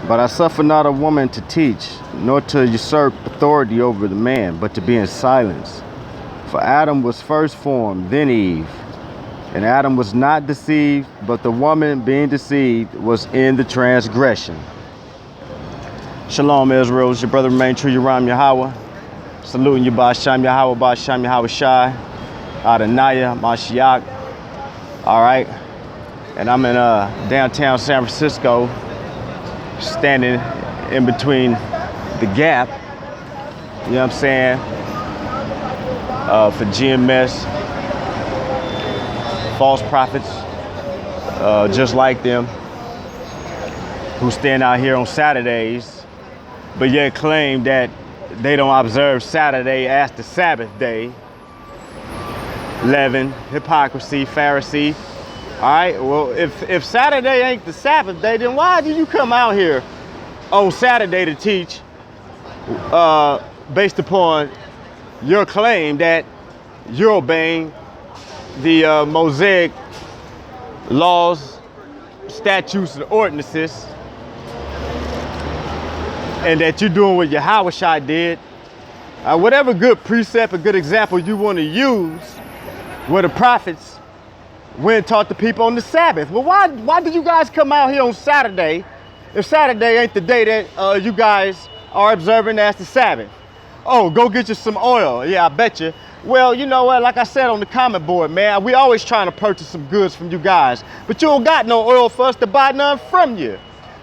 But I suffer not a woman to teach, nor to usurp authority over the man, but to be in silence. For Adam was first formed, then Eve. And Adam was not deceived, but the woman being deceived was in the transgression. Shalom, Israel. It's your brother, remain true, Yaram Yahweh. Saluting you, Basham Yahweh, Basham Yahweh Shai, Adonaiah, Mashiach. All right. And I'm in downtown San Francisco, standing in between the gap, you know what I'm saying, for GMS, false prophets, just like them, who stand out here on Saturdays, but yet claim that they don't observe Saturday as the Sabbath day. Leaven, hypocrisy, Pharisee. All right, well, if Saturday ain't the Sabbath day, then why did you come out here on Saturday to teach based upon your claim that you're obeying the Mosaic laws, statutes, and ordinances, and that you're doing what Yahushua did? Whatever good precept or good example you want to use, where the prophets went and taught the people on the Sabbath. Well, why did you guys come out here on Saturday if Saturday ain't the day that you guys are observing as the Sabbath? Oh, go get you some oil. Yeah, I bet you. Well, you know what? Like I said on the comment board, man, we always trying to purchase some goods from you guys, but you don't got no oil for us to buy none from you,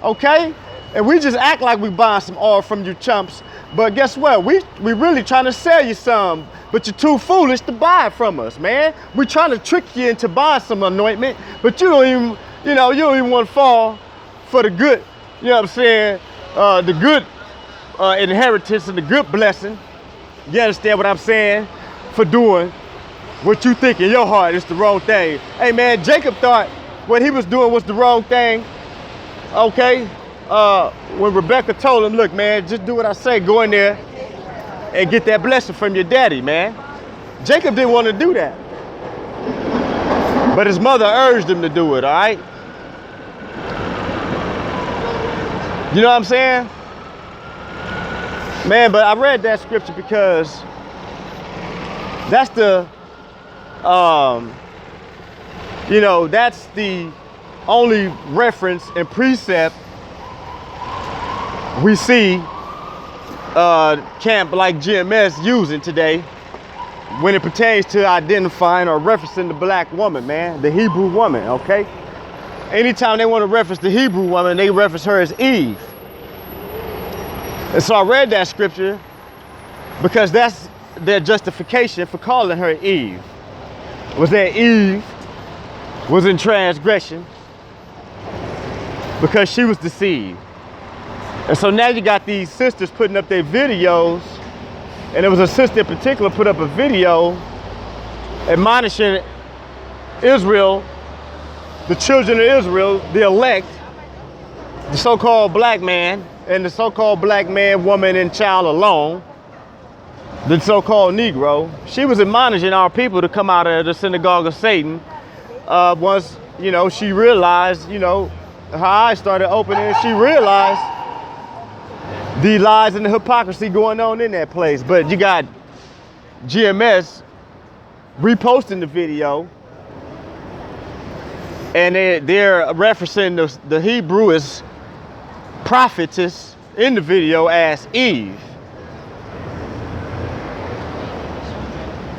okay? And we just act like we buying some oil from you chumps, but guess what? We really trying to sell you some, but you're too foolish to buy it from us, man. We're trying to trick you into buying some anointment, but you don't even, you don't even want to fall for the good, you know what I'm saying, the good inheritance and the good blessing. You understand what I'm saying? For doing what you think in your heart is the wrong thing. Hey, man, Jacob thought what he was doing was the wrong thing, okay? When Rebecca told him, look, man, just do what I say, go in there and get that blessing from your daddy, man. Jacob didn't want to do that, but his mother urged him to do it, all right? You know what I'm saying? Man, but I read that scripture because that's the, that's the only reference and precept we see camp like GMS using today when it pertains to identifying or referencing the black woman, man, the Hebrew woman, okay? Anytime they want to reference the Hebrew woman, they reference her as Eve. And so I read that scripture because that's their justification for calling her Eve. Was that Eve was in transgression because she was deceived. And so now you got these sisters putting up their videos, and there was a sister in particular put up a video admonishing Israel, the children of Israel, the elect, the so-called black man, and the so-called black man, woman, and child alone, the so-called Negro. She was admonishing our people to come out of the synagogue of Satan once, she realized, her eyes started opening, and she realized the lies and the hypocrisy going on in that place. But you got GMS reposting the video, and they're referencing the Hebrew as prophetess in the video as Eve.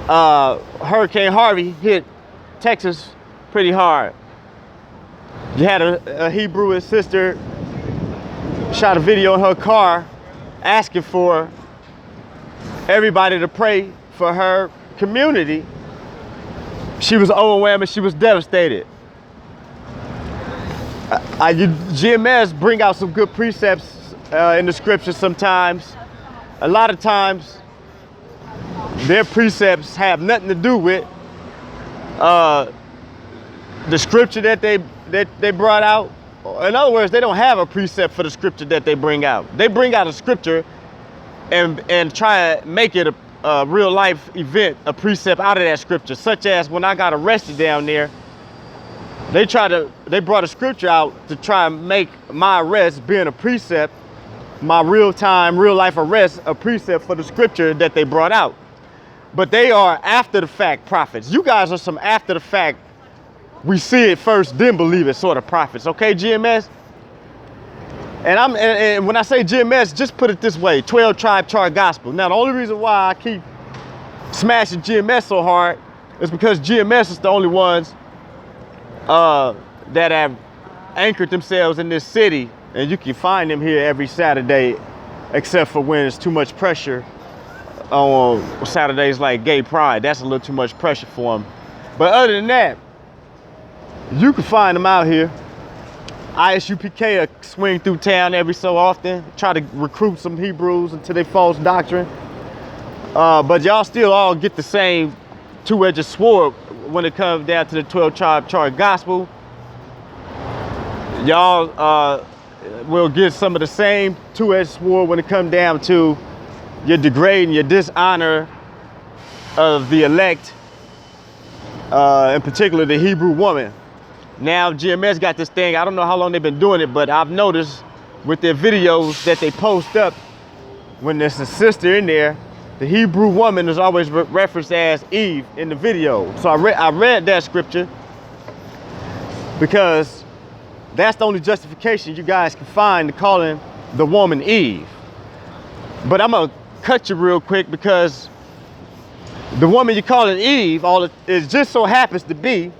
Hurricane Harvey hit Texas pretty hard. You had a Hebrew sister shot a video in her car asking for everybody to pray for her community. She was overwhelmed and she was devastated. GMS bring out some good precepts in the scriptures sometimes. A lot of times their precepts have nothing to do with the scripture that they brought out. In other words, they don't have a precept for the scripture that they bring out. They bring out a scripture and try to make it a real life event, a precept out of that scripture, such as when I got arrested down there They brought a scripture out to try and make my arrest being a precept, my real-time, real-life arrest, a precept for the scripture that they brought out. But they are after-the-fact prophets. You guys are some after-the-fact, we see it first, then believe it sort of prophets. Okay, GMS? And when I say GMS, just put it this way, 12 tribe chart gospel. Now, the only reason why I keep smashing GMS so hard is because GMS is the only ones that have anchored themselves in this city, and you can find them here every Saturday, except for when it's too much pressure on Saturdays like Gay Pride. That's a little too much pressure for them. But other than that, you can find them out here. ISUPK swing through town every so often, try to recruit some Hebrews into their false doctrine. But y'all still all get the same two-edged sword when it comes down to the 12 tribe chart gospel. Y'all will get some of the same two-edged sword when it comes down to your degrading, your dishonor of the elect, in particular the Hebrew woman. Now GMS got this thing, I don't know how long they've been doing it, but I've noticed with their videos that they post up, when there's a sister in there, the Hebrew woman is always referenced as Eve in the video. So I read that scripture because that's the only justification you guys can find to calling the woman Eve. But I'm gonna cut you real quick because the woman you're calling Eve, it just so happens to be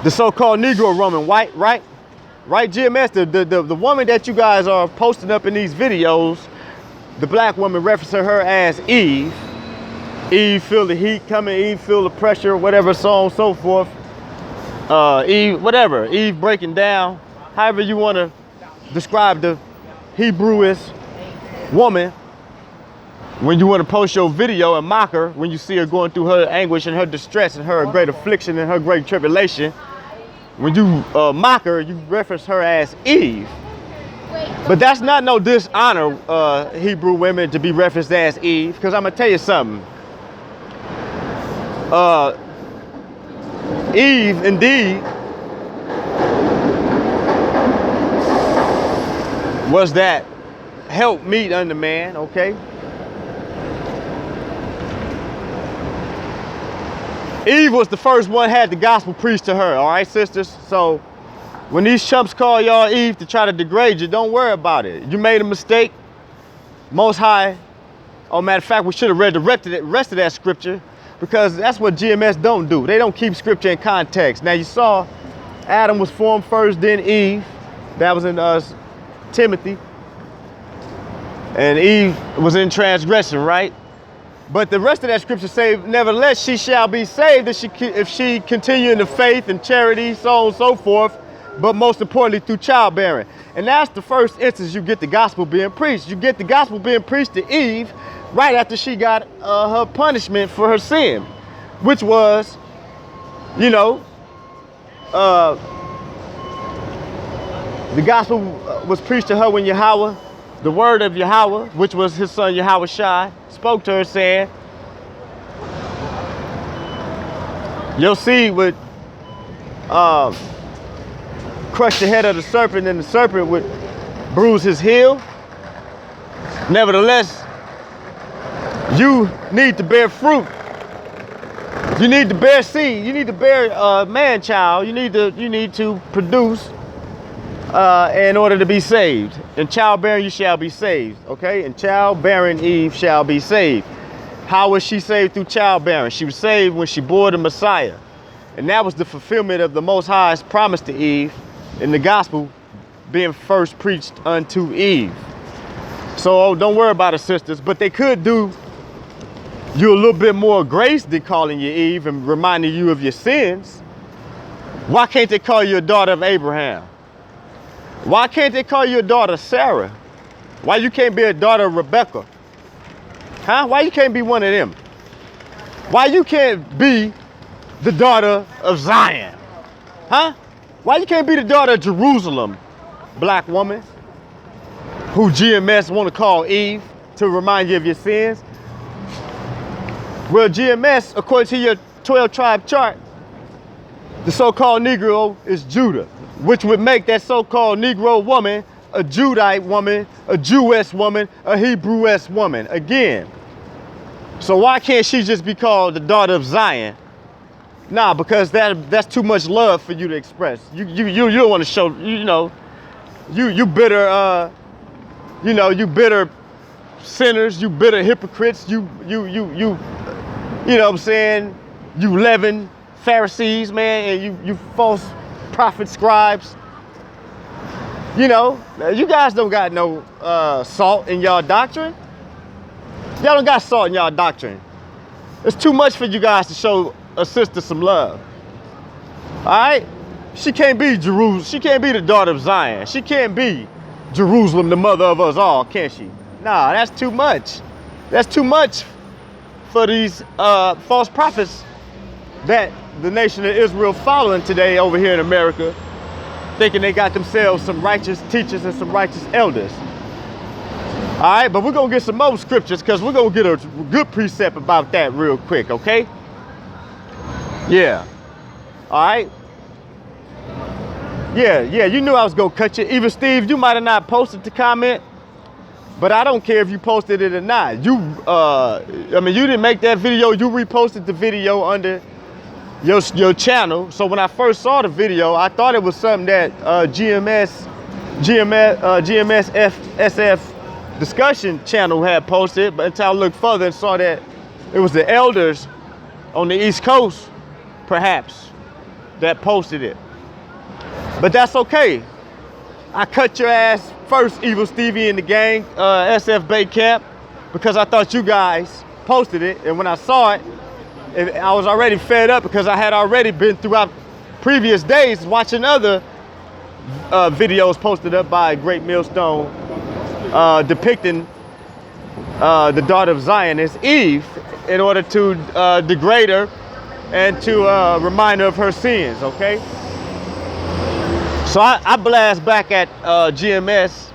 the so-called Negro woman, right? Right, GMS, the woman that you guys are posting up in these videos, the black woman referencing her as Eve. Eve feel the heat coming, Eve feel the pressure, whatever, so on and so forth. Eve, whatever, Eve breaking down. However you want to describe the Hebrewish woman, when you want to post your video and mock her, when you see her going through her anguish and her distress and her great affliction and her great tribulation, when you mock her, you reference her as Eve. But that's not no dishonor, Hebrew women, to be referenced as Eve, because I'm gonna tell you something. Eve, indeed, was that help meet unto man, okay? Eve was the first one had the gospel preached to her, all right, sisters? So when these chumps call y'all Eve to try to degrade you, don't worry about it. You made a mistake. Most High, matter of fact, we should have read the rest of that scripture, because that's what GMS don't do. They don't keep scripture in context. Now you saw Adam was formed first, then Eve. That was in Timothy. And Eve was in transgression, right? But the rest of that scripture say, nevertheless, she shall be saved if she continue in the faith and charity, so on and so forth, but most importantly through childbearing. And that's the first instance you get the gospel being preached. You get the gospel being preached to Eve right after she got her punishment for her sin, which was, you know, the gospel was preached to her when Yahweh, the word of Yahweh, which was his son Yahweh Shai, spoke to her saying, your seed would crush the head of the serpent, and the serpent would bruise his heel. Nevertheless, you need to bear fruit. You need to bear seed. You need to bear man-child. You need to produce in order to be saved. In childbearing you shall be saved, okay? In childbearing Eve shall be saved. How was she saved through childbearing? She was saved when she bore the Messiah. And that was the fulfillment of the Most High's promise to Eve in the gospel being first preached unto Eve. So don't worry about it, sisters, but they could do you a little bit more grace than calling you Eve and reminding you of your sins. Why can't they call you a daughter of Abraham? Why can't they call you a daughter of Sarah? Why you can't be a daughter of Rebecca? Huh? Why you can't be one of them? Why you can't be the daughter of Zion? Huh? Why you can't be the daughter of Jerusalem, black woman, who GMS want to call Eve to remind you of your sins? Well, GMS, according to your 12 tribe chart, The so-called Negro is Judah, which would make that so-called Negro woman a Judite woman, a Jewess woman, a Hebrewess woman. Again. So why can't she just be called the daughter of Zion? Nah, because that's too much love for you to express. You don't want to show, you bitter, you bitter sinners, you bitter hypocrites, you know what I'm saying? You leaven Pharisees, man, and you false prophet scribes. You guys don't got no salt in y'all doctrine. Y'all don't got salt in y'all doctrine. It's too much for you guys to show a sister some love. All right? She can't be Jerusalem. She can't be the daughter of Zion. She can't be Jerusalem, the mother of us all, can she? Nah, that's too much. That's too much for these false prophets that the nation of Israel following today over here in America, thinking they got themselves some righteous teachers and some righteous elders. All right, but we're going to get some more scriptures because we're going to get a good precept about that real quick, okay? Yeah. All right. Yeah, you knew I was going to cut you. Even Steve, you might have not posted the comment, but I don't care if you posted it or not. You didn't make that video. You reposted the video under your channel. So when I first saw the video, I thought it was something that GMS SF discussion channel had posted, but until I looked further and saw that it was the elders on the East Coast, perhaps, that posted it. But that's okay. I cut your ass first, Evil Stevie and the gang, SF Bay Camp, because I thought you guys posted it, and when I saw it, I was already fed up because I had already been throughout previous days watching other videos posted up by Great Millstone depicting the daughter of Zion as Eve in order to degrade her and to remind her of her sins, okay? So I blast back at GMS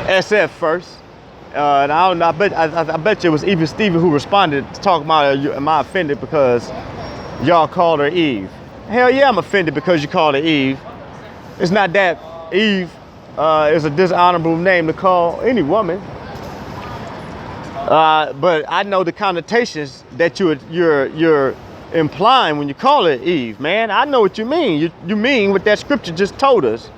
SF first. And I don't know, I bet you it was Evil Steve who responded to talk about, am I offended because y'all called her Eve? Hell yeah, I'm offended because you called her Eve. It's not that Eve is a dishonorable name to call any woman. But I know the connotations that you're implying when you call her Eve, man. I know what you mean. You mean what that scripture just told us.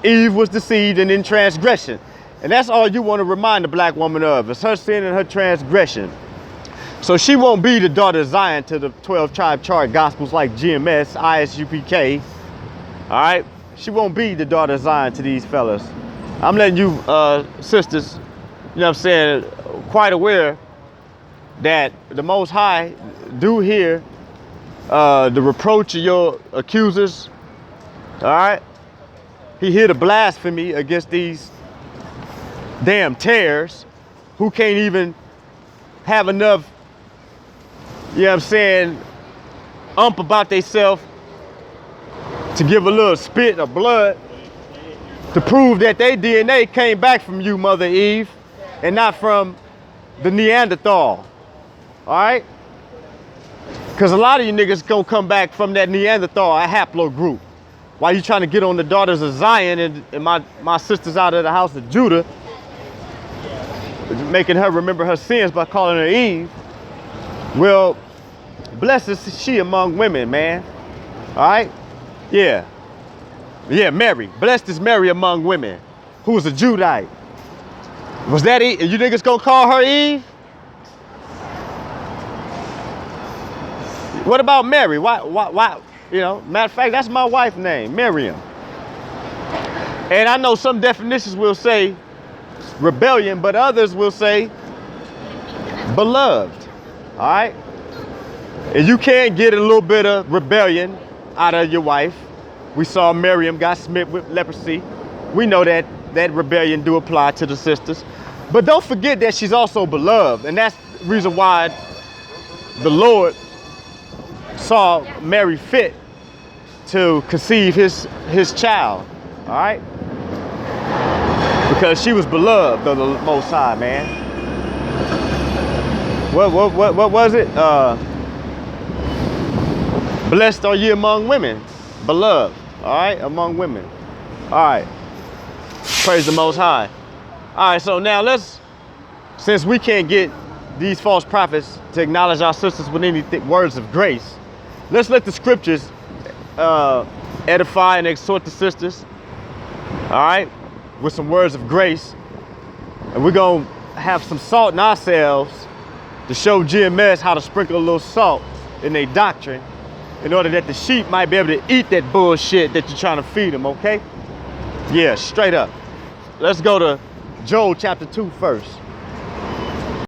Eve was deceived and in transgression. And that's all you want to remind the black woman of, is her sin and her transgression. So she won't be the daughter of Zion to the 12 tribe chart gospels like GMS, ISUPK. All right? She won't be the daughter of Zion to these fellas. I'm letting you sisters, you know what I'm saying, quite aware that the Most High do hear the reproach of your accusers. All right? He hear the blasphemy against these damn tares who can't even have enough, you know what I'm saying, about themselves to give a little spit or blood to prove that their DNA came back from you, Mother Eve, and not from the Neanderthal. All right? Because a lot of you niggas gonna come back from that Neanderthal, a haplogroup. While you trying to get on the daughters of Zion and my sisters out of the house of Judah, making her remember her sins by calling her Eve. Well, blessed is she among women, man. All right? Yeah, Mary. Blessed is Mary among women, who was a Judite. Was that Eve? You niggas gonna call her Eve? What about Mary? Why? You know, matter of fact, that's my wife's name, Miriam. And I know some definitions will say rebellion, but others will say beloved. All right? And you can't get a little bit of rebellion out of your wife. We saw Miriam got smitten with leprosy. We know that rebellion do apply to the sisters. But don't forget that she's also beloved. And that's the reason why the Lord saw Mary fit to conceive his child. All right? Because she was beloved of the Most High, man. What was it? Blessed are ye among women, beloved. All right, among women. All right. Praise the Most High. All right, so now since we can't get these false prophets to acknowledge our sisters with any words of grace, let's let the scriptures edify and exhort the sisters, all right, with some words of grace. And we're going to have some salt in ourselves to show GMS how to sprinkle a little salt in their doctrine in order that the sheep might be able to eat that bullshit that you're trying to feed them, okay? Yeah, straight up. Let's go to Joel chapter 2 first.